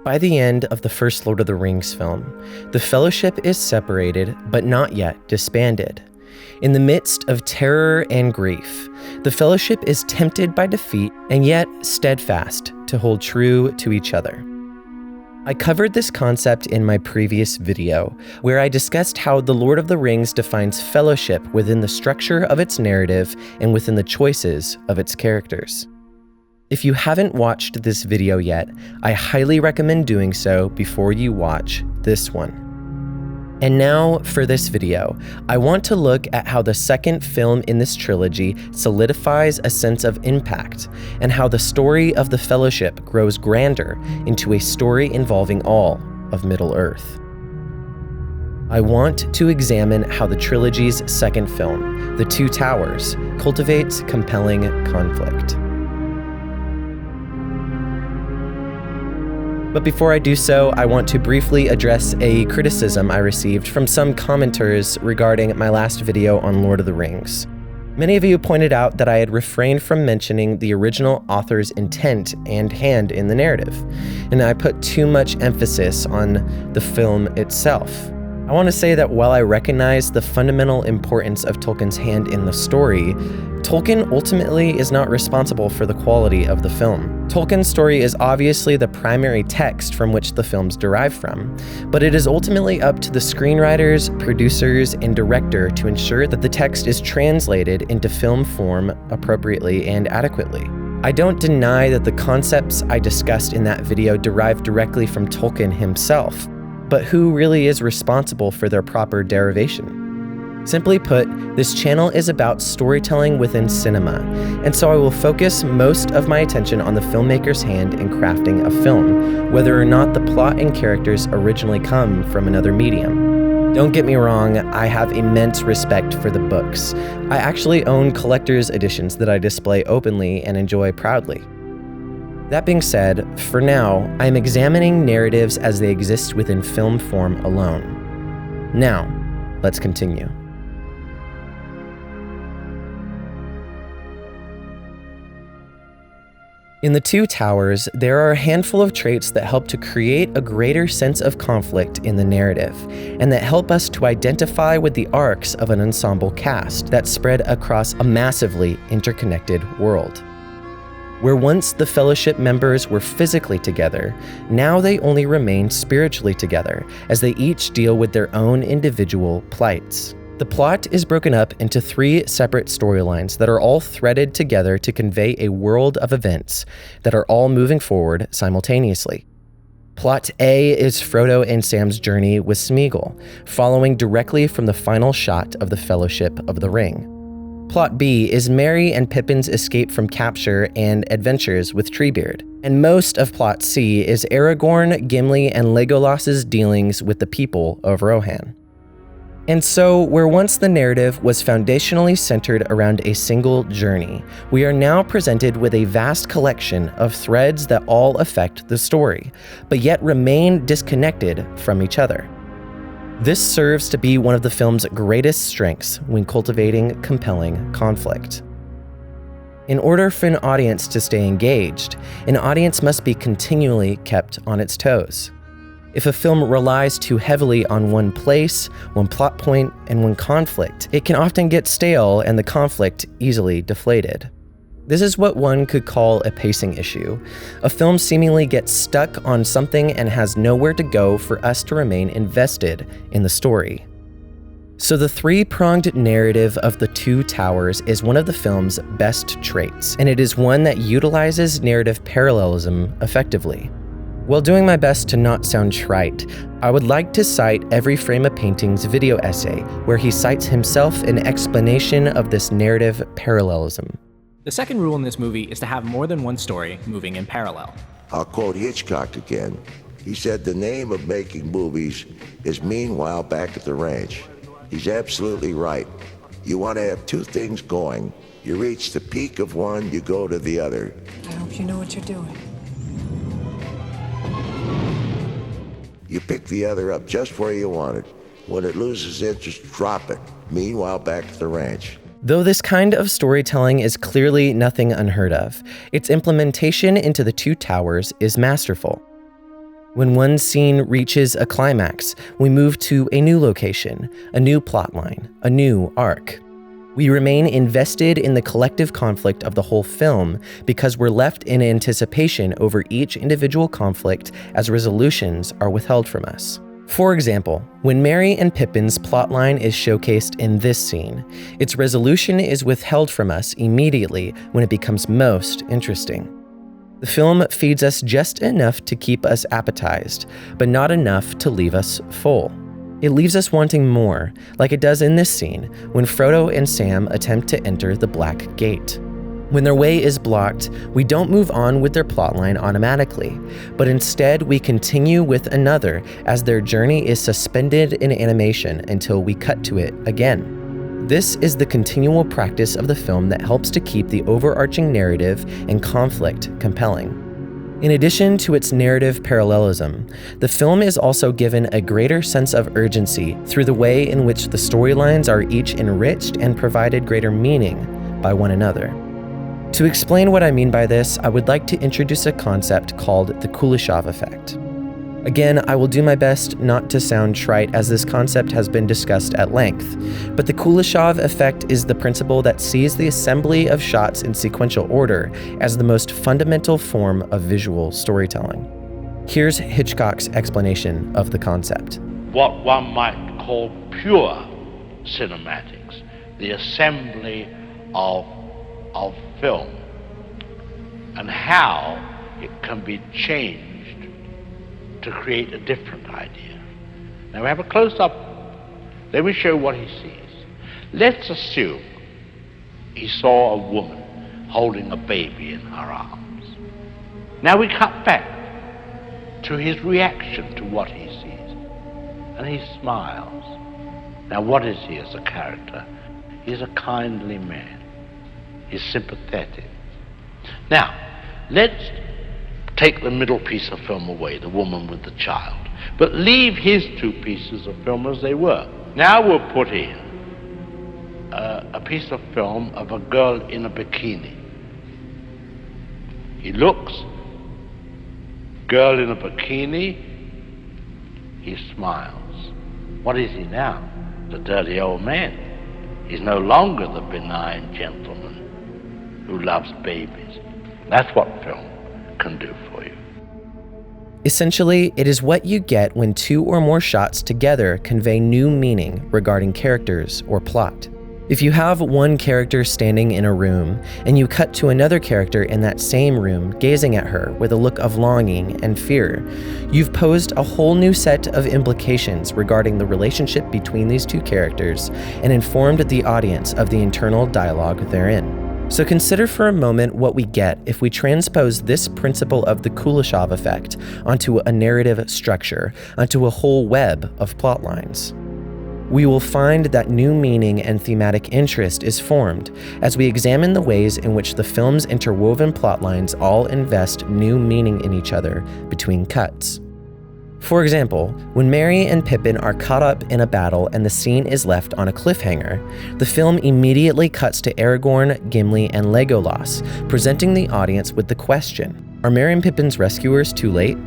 By the end of the first Lord of the Rings film, the Fellowship is separated but not yet disbanded. In the midst of terror and grief, the Fellowship is tempted by defeat and yet steadfast to hold true to each other. I covered this concept in my previous video, where I discussed how The Lord of the Rings defines fellowship within the structure of its narrative and within the choices of its characters. If you haven't watched this video yet, I highly recommend doing so before you watch this one. And now for this video, I want to look at how the second film in this trilogy solidifies a sense of impact, and how the story of the Fellowship grows grander into a story involving all of Middle-earth. I want to examine how the trilogy's second film, The Two Towers, cultivates compelling conflict. But before I do so, I want to briefly address a criticism I received from some commenters regarding my last video on Lord of the Rings. Many of you pointed out that I had refrained from mentioning the original author's intent and hand in the narrative, and I put too much emphasis on the film itself. I want to say that while I recognize the fundamental importance of Tolkien's hand in the story, Tolkien ultimately is not responsible for the quality of the film. Tolkien's story is obviously the primary text from which the films derive from, but it is ultimately up to the screenwriters, producers, and director to ensure that the text is translated into film form appropriately and adequately. I don't deny that the concepts I discussed in that video derive directly from Tolkien himself, but who really is responsible for their proper derivation? Simply put, this channel is about storytelling within cinema, and so I will focus most of my attention on the filmmaker's hand in crafting a film, whether or not the plot and characters originally come from another medium. Don't get me wrong, I have immense respect for the books. I actually own collector's editions that I display openly and enjoy proudly. That being said, for now, I'm examining narratives as they exist within film form alone. Now, let's continue. In The Two Towers, there are a handful of traits that help to create a greater sense of conflict in the narrative, and that help us to identify with the arcs of an ensemble cast that spread across a massively interconnected world. Where once the Fellowship members were physically together, now they only remain spiritually together, as they each deal with their own individual plights. The plot is broken up into 3 separate storylines that are all threaded together to convey a world of events that are all moving forward simultaneously. Plot A is Frodo and Sam's journey with Smeagol, following directly from the final shot of the Fellowship of the Ring. Plot B is Merry and Pippin's escape from capture and adventures with Treebeard. And most of Plot C is Aragorn, Gimli, and Legolas's dealings with the people of Rohan. And so, where once the narrative was foundationally centered around a single journey, we are now presented with a vast collection of threads that all affect the story, but yet remain disconnected from each other. This serves to be one of the film's greatest strengths when cultivating compelling conflict. In order for an audience to stay engaged, an audience must be continually kept on its toes. If a film relies too heavily on one place, one plot point, and one conflict, it can often get stale and the conflict easily deflated. This is what one could call a pacing issue. A film seemingly gets stuck on something and has nowhere to go for us to remain invested in the story. So the 3-pronged narrative of The Two Towers is one of the film's best traits, and it is one that utilizes narrative parallelism effectively. While doing my best to not sound trite, I would like to cite Every Frame a Painting's video essay, where he cites himself an explanation of this narrative parallelism. The second rule in this movie is to have more than one story moving in parallel. I'll quote Hitchcock again. He said the name of making movies is Meanwhile Back at the Ranch. He's absolutely right. You want to have 2 things going. You reach the peak of one, you go to the other. I hope you know what you're doing. You pick the other up just where you want it. When it loses interest, drop it. Meanwhile Back at the Ranch. Though this kind of storytelling is clearly nothing unheard of, its implementation into The Two Towers is masterful. When one scene reaches a climax, we move to a new location, a new plotline, a new arc. We remain invested in the collective conflict of the whole film because we're left in anticipation over each individual conflict as resolutions are withheld from us. For example, when Merry and Pippin's plotline is showcased in this scene, its resolution is withheld from us immediately when it becomes most interesting. The film feeds us just enough to keep us appetized, but not enough to leave us full. It leaves us wanting more, like it does in this scene when Frodo and Sam attempt to enter the Black Gate. When their way is blocked, we don't move on with their plotline automatically, but instead we continue with another as their journey is suspended in animation until we cut to it again. This is the continual practice of the film that helps to keep the overarching narrative and conflict compelling. In addition to its narrative parallelism, the film is also given a greater sense of urgency through the way in which the storylines are each enriched and provided greater meaning by one another. To explain what I mean by this, I would like to introduce a concept called the Kuleshov Effect. Again, I will do my best not to sound trite as this concept has been discussed at length, but the Kuleshov Effect is the principle that sees the assembly of shots in sequential order as the most fundamental form of visual storytelling. Here's Hitchcock's explanation of the concept. What one might call pure cinematics, the assembly of film, and how it can be changed to create a different idea. Now we have a close-up. Let me show what he sees. Let's assume he saw a woman holding a baby in her arms. Now we cut back to his reaction to what he sees, and he smiles. Now what is he as a character? He's a kindly man. He's sympathetic. Now, let's take the middle piece of film away, the woman with the child, but leave his two pieces of film as they were. Now we'll put in a piece of film of a girl in a bikini. He looks, girl in a bikini, he smiles. What is he now? The dirty old man. He's no longer the benign gentleman who loves babies. That's what film can do for you. Essentially, it is what you get when two or more shots together convey new meaning regarding characters or plot. If you have one character standing in a room and you cut to another character in that same room gazing at her with a look of longing and fear, you've posed a whole new set of implications regarding the relationship between these two characters and informed the audience of the internal dialogue therein. So consider for a moment what we get if we transpose this principle of the Kuleshov effect onto a narrative structure, onto a whole web of plot lines. We will find that new meaning and thematic interest is formed as we examine the ways in which the film's interwoven plot lines all invest new meaning in each other between cuts. For example, when Merry and Pippin are caught up in a battle and the scene is left on a cliffhanger, the film immediately cuts to Aragorn, Gimli, and Legolas, presenting the audience with the question, are Merry and Pippin's rescuers too late?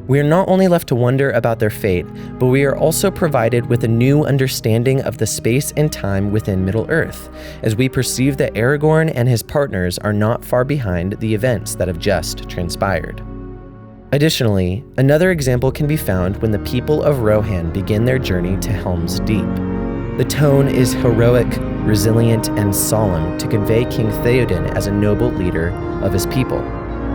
We are not only left to wonder about their fate, but we are also provided with a new understanding of the space and time within Middle-earth, as we perceive that Aragorn and his partners are not far behind the events that have just transpired. Additionally, another example can be found when the people of Rohan begin their journey to Helm's Deep. The tone is heroic, resilient, and solemn to convey King Theoden as a noble leader of his people.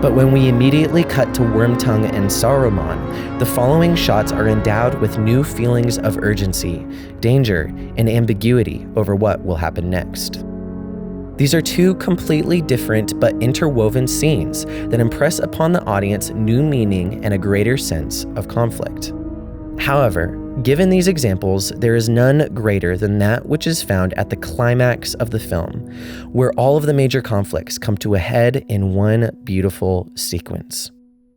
But when we immediately cut to Wormtongue and Saruman, the following shots are endowed with new feelings of urgency, danger, and ambiguity over what will happen next. These are two completely different but interwoven scenes that impress upon the audience new meaning and a greater sense of conflict. However, given these examples, there is none greater than that which is found at the climax of the film, where all of the major conflicts come to a head in one beautiful sequence.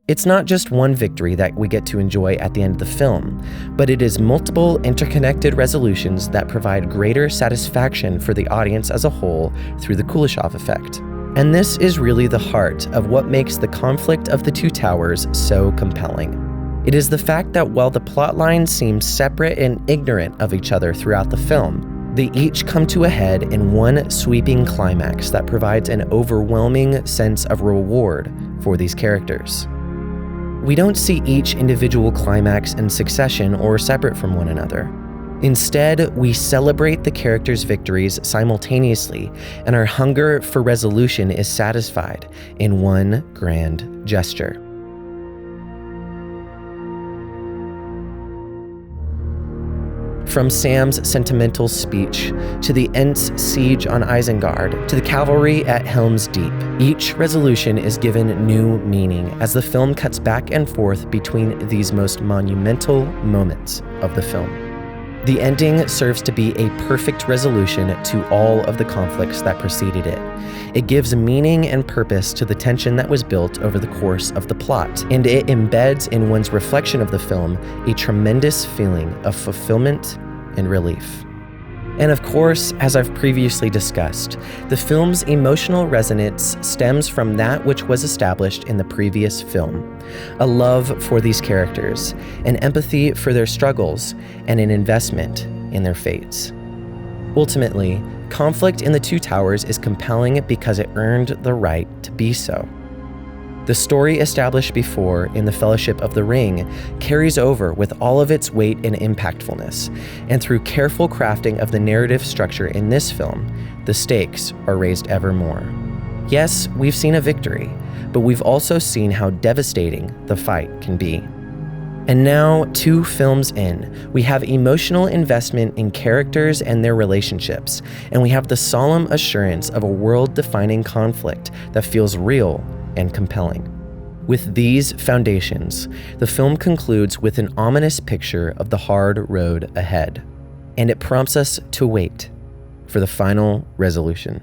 It's not just one victory that we get to enjoy at the end of the film, but it is multiple interconnected resolutions that provide greater satisfaction for the audience as a whole through the Kuleshov effect. And this is really the heart of what makes the conflict of the two towers so compelling. It is the fact that while the plot lines seem separate and ignorant of each other throughout the film, they each come to a head in one sweeping climax that provides an overwhelming sense of reward for these characters. We don't see each individual climax in succession or separate from one another. Instead, we celebrate the characters' victories simultaneously, and our hunger for resolution is satisfied in one grand gesture. From Sam's sentimental speech, to the Ents' siege on Isengard, to the cavalry at Helm's Deep, each resolution is given new meaning as the film cuts back and forth between these most monumental moments of the film. The ending serves to be a perfect resolution to all of the conflicts that preceded it. It gives meaning and purpose to the tension that was built over the course of the plot, and it embeds in one's reflection of the film a tremendous feeling of fulfillment and relief. And of course, as I've previously discussed, the film's emotional resonance stems from that which was established in the previous film: a love for these characters, an empathy for their struggles, and an investment in their fates. Ultimately, conflict in the Two Towers is compelling because it earned the right to be so. The story established before in The Fellowship of the Ring carries over with all of its weight and impactfulness, and through careful crafting of the narrative structure in this film, the stakes are raised ever more. Yes, we've seen a victory, but we've also seen how devastating the fight can be. And now, 2 films in, we have emotional investment in characters and their relationships, and we have the solemn assurance of a world-defining conflict that feels real and compelling. With these foundations, the film concludes with an ominous picture of the hard road ahead, and it prompts us to wait for the final resolution.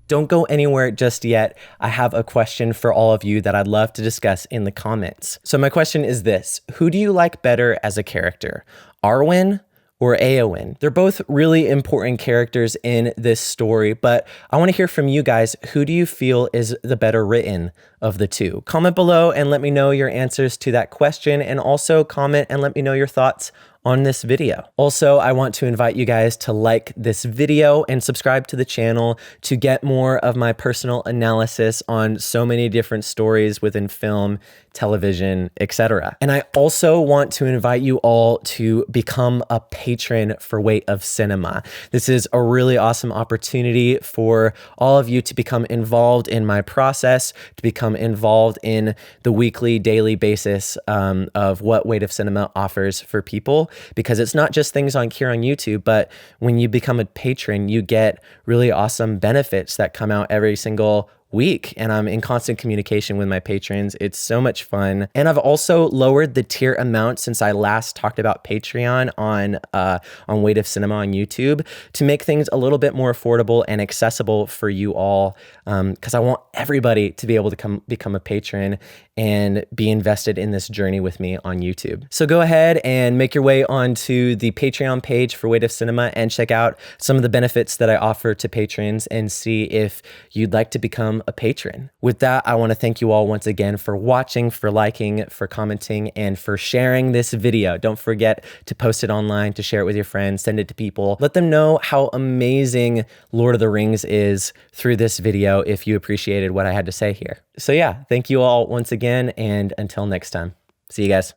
Don't go anywhere just yet. I have a question for all of you that I'd love to discuss in the comments. So my question is this: who do you like better as a character, Arwen or Eowyn? They're both really important characters in this story, but I want to hear from you guys. Who do you feel is the better written of the two? Comment below and let me know your answers to that question, and also comment and let me know your thoughts on this video. Also, I want to invite you guys to like this video and subscribe to the channel to get more of my personal analysis on so many different stories within film, television, etc. And I also want to invite you all to become a patron for Weight of Cinema. This is a really awesome opportunity for all of you to become involved in my process, to become involved in the weekly, daily basis of what Weight of Cinema offers for people. Because it's not just things here on YouTube, but when you become a patron, you get really awesome benefits that come out every single week, and I'm in constant communication with my patrons. It's so much fun. And I've also lowered the tier amount since I last talked about Patreon on Weight of Cinema on YouTube, to make things a little bit more affordable and accessible for you all, because I want everybody to be able to become a patron and be invested in this journey with me on YouTube. So go ahead and make your way onto the Patreon page for Weight of Cinema and check out some of the benefits that I offer to patrons and see if you'd like to become a patron. With that, I want to thank you all once again for watching, for liking, for commenting, and for sharing this video. Don't forget to post it online, to share it with your friends, send it to people. Let them know how amazing Lord of the Rings is through this video if you appreciated what I had to say here. So yeah, thank you all once again, and until next time, see you guys.